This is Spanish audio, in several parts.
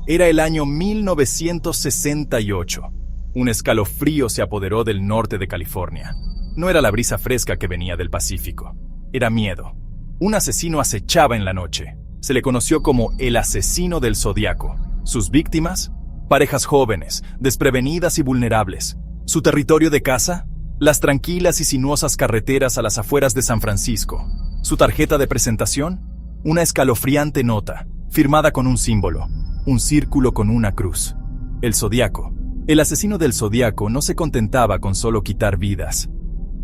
Era el año 1968. Un escalofrío se apoderó del norte de California. No era la brisa fresca que venía del Pacífico. Era miedo. Un asesino acechaba en la noche. Se le conoció como el asesino del Zodiaco. Sus víctimas, parejas jóvenes, desprevenidas y vulnerables. Su territorio de caza, las tranquilas y sinuosas carreteras a las afueras de San Francisco. Su tarjeta de presentación, una escalofriante nota, firmada con un símbolo, un círculo con una cruz. El Zodiaco. El asesino del Zodiaco no se contentaba con solo quitar vidas.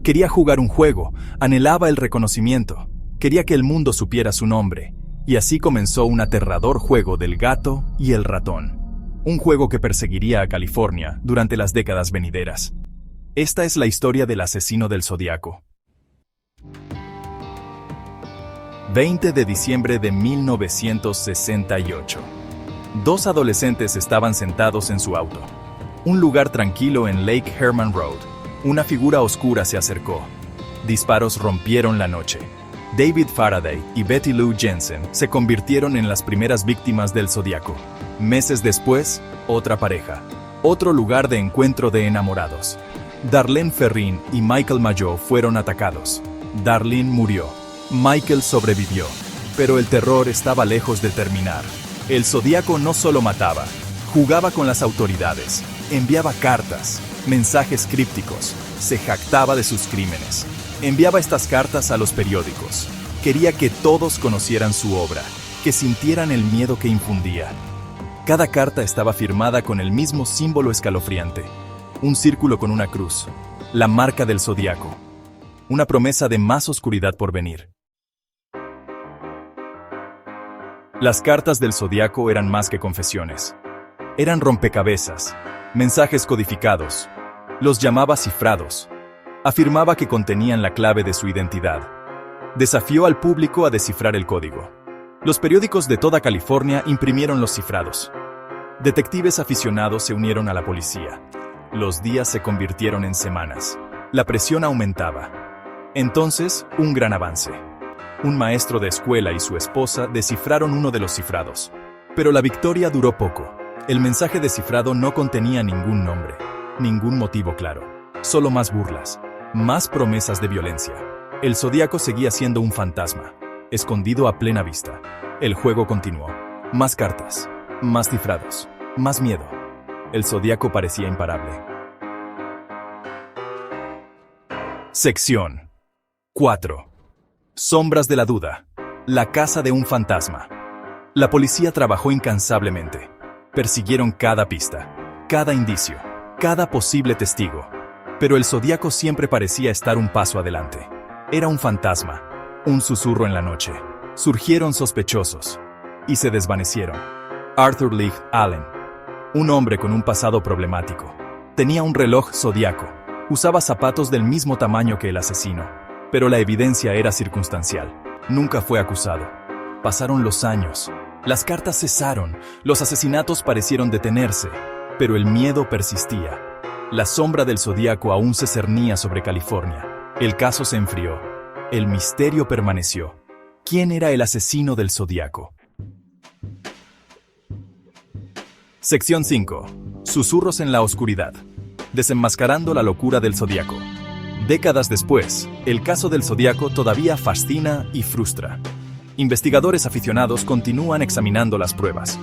Quería jugar un juego, anhelaba el reconocimiento, quería que el mundo supiera su nombre, y así comenzó un aterrador juego del gato y el ratón. Un juego que perseguiría a California durante las décadas venideras. Esta es la historia del asesino del Zodiaco. 20 de diciembre de 1968. Dos adolescentes estaban sentados en su auto. Un lugar tranquilo en Lake Herman Road. Una figura oscura se acercó. Disparos rompieron la noche. David Faraday y Betty Lou Jensen se convirtieron en las primeras víctimas del Zodiaco. Meses después, otra pareja. Otro lugar de encuentro de enamorados. Darlene Ferrin y Michael Mayo fueron atacados. Darlene murió. Michael sobrevivió. Pero el terror estaba lejos de terminar. El Zodiaco no solo mataba, jugaba con las autoridades, enviaba cartas, mensajes crípticos, se jactaba de sus crímenes. Enviaba estas cartas a los periódicos. Quería que todos conocieran su obra, que sintieran el miedo que infundía. Cada carta estaba firmada con el mismo símbolo escalofriante. Un círculo con una cruz, la marca del Zodiaco. Una promesa de más oscuridad por venir. Las cartas del Zodiaco eran más que confesiones. Eran rompecabezas, mensajes codificados. Los llamaba cifrados. Afirmaba que contenían la clave de su identidad. Desafió al público a descifrar el código. Los periódicos de toda California imprimieron los cifrados. Detectives aficionados se unieron a la policía. Los días se convirtieron en semanas. La presión aumentaba. Entonces, un gran avance. Un maestro de escuela y su esposa descifraron uno de los cifrados. Pero la victoria duró poco. El mensaje descifrado no contenía ningún nombre, ningún motivo claro. Solo más burlas, más promesas de violencia. El Zodiaco seguía siendo un fantasma, escondido a plena vista. El juego continuó. Más cartas, más cifrados, más miedo. El Zodiaco parecía imparable. Sección 4. Sombras de la duda. La casa de un fantasma. La policía trabajó incansablemente. Persiguieron cada pista, cada indicio, cada posible testigo. Pero el Zodiaco siempre parecía estar un paso adelante. Era un fantasma, un susurro en la noche. Surgieron sospechosos y se desvanecieron. Arthur Leigh Allen, un hombre con un pasado problemático. Tenía un reloj zodiaco. Usaba zapatos del mismo tamaño que el asesino. Pero la evidencia era circunstancial. Nunca fue acusado. Pasaron los años. Las cartas cesaron. Los asesinatos parecieron detenerse. Pero el miedo persistía. La sombra del Zodiaco aún se cernía sobre California. El caso se enfrió. El misterio permaneció. ¿Quién era el asesino del Zodiaco? Sección 5. Susurros en la oscuridad. Desenmascarando la locura del Zodiaco. Décadas después, el caso del Zodiaco todavía fascina y frustra. Investigadores aficionados continúan examinando las pruebas.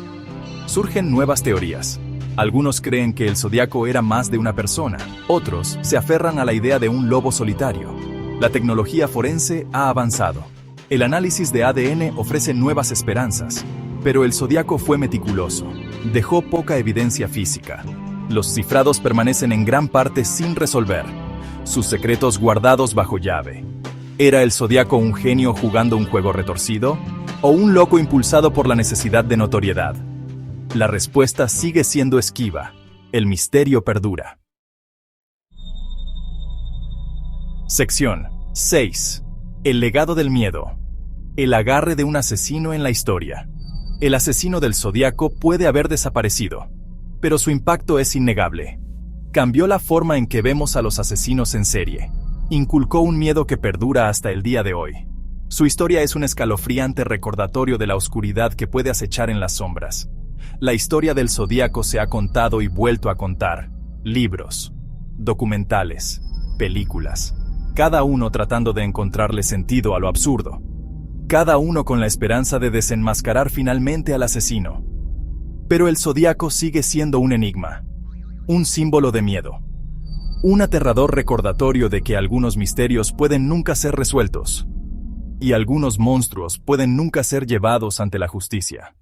Surgen nuevas teorías. Algunos creen que el Zodiaco era más de una persona. Otros se aferran a la idea de un lobo solitario. La tecnología forense ha avanzado. El análisis de ADN ofrece nuevas esperanzas. Pero el Zodiaco fue meticuloso. Dejó poca evidencia física. Los cifrados permanecen en gran parte sin resolver. Sus secretos guardados bajo llave. ¿Era el Zodiaco un genio jugando un juego retorcido? ¿O un loco impulsado por la necesidad de notoriedad? La respuesta sigue siendo esquiva. El misterio perdura. Sección 6. El legado del miedo. El agarre de un asesino en la historia. El asesino del Zodiaco puede haber desaparecido, pero su impacto es innegable. Cambió la forma en que vemos a los asesinos en serie. Inculcó un miedo que perdura hasta el día de hoy. Su historia es un escalofriante recordatorio de la oscuridad que puede acechar en las sombras. La historia del Zodíaco se ha contado y vuelto a contar. Libros, documentales, películas, cada uno tratando de encontrarle sentido a lo absurdo. Cada uno con la esperanza de desenmascarar finalmente al asesino. Pero el Zodíaco sigue siendo un enigma, un símbolo de miedo, un aterrador recordatorio de que algunos misterios pueden nunca ser resueltos, y algunos monstruos pueden nunca ser llevados ante la justicia.